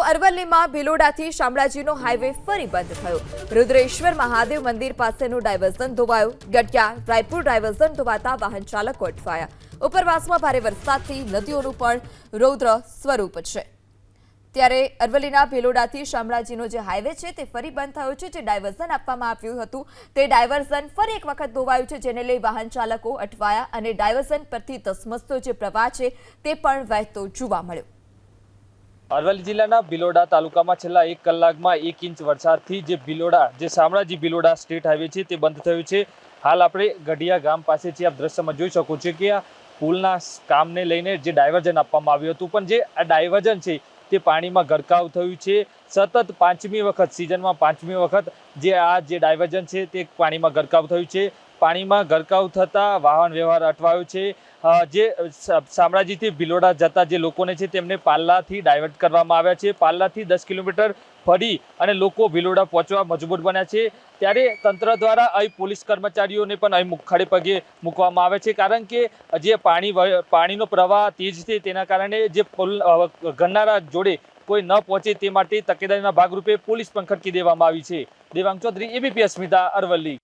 અરવલ્લીમાં ભિલોડાથી શામળાજીનો highway ફરી બંધ થયો। રુદ્રેશ્વર મહાદેવ મંદિર પાસેનું ડાયવર્ઝન ધોવાયું। ગઢિયા રાયપુર ડાયવર્ઝન ધોવાતા વાહન ચાલકો અટવાયા। ઉપરવાસમાં ભારે વરસાદથી નદીઓનું પણ રૌદ્ર સ્વરૂપ છે। ત્યારે અરવલ્લીના ભિલોડાથી શામળાજીનો જે હાઈવે છે તે ફરી બંધ થયો છે। જે ડાયવર્ઝન આપવામાં આવ્યું હતું તે ડાયવર્ઝન ફરી એક વખત ધોવાયું છે, જેને લઈ વાહન ચાલકો અટવાયા અને ડાયવર્ઝન પરથી ધસમસતો જે પ્રવાહ છે તે પણ વહેતો જોવા મળ્યો। અરવલ્લી જિલ્લાના ભિલોડા તાલુકામાં છેલ્લા 1 કલાકમાં 1 ઇંચ વરસાદથી જે શામળાજી ભિલોડા સ્ટેટ હાઈવે છે તે બંધ થયું છે। હાલ આપણે ગઢિયા ગામ પાસે છે। આપ દ્રશ્યમાં જોઈ શકો છો કે આ પુલના કામને લઈને જે ડાયવર્ઝન આપવામાં આવ્યું હતું, પણ જે આ ડાયવર્ઝન છે તે પાણીમાં ગરકાવ થયું છે। સતત 5મી વખત સિઝનમાં 5મી વખત જે ડાયવર્ઝન છે તે પાણીમાં ગરકાવ થયું છે। પાણીમાં ગરકાવ થતાં વાહન વ્યવહાર અટવાયો છે। જે શામળાજીથી ભિલોડા જતા જે લોકોને છે તેમને પાલ્લાથી ડાયવર્ટ કરવામાં આવ્યા છે। પાલ્લાથી 10 કિલોમીટર ફરી અને લોકો ભિલોડા પહોંચવા મજબૂર બન્યા છે। ત્યારે તંત્ર દ્વારા અહીં પોલીસ કર્મચારીઓને પણ અહીં મુખાડે પગે મૂકવામાં આવે છે, કારણ કે જે પાણીનો પ્રવાહ તેજ છે તેના કારણે જે પુલ ગરનારા જોડે કોઈ ન પહોંચે તે માટે તકેદારીના ભાગરૂપે પોલીસ પણ ખડકી દેવામાં આવી છે। દેવાંગ ચૌધરી, ABP અસ્મિતા, અરવલ્લી।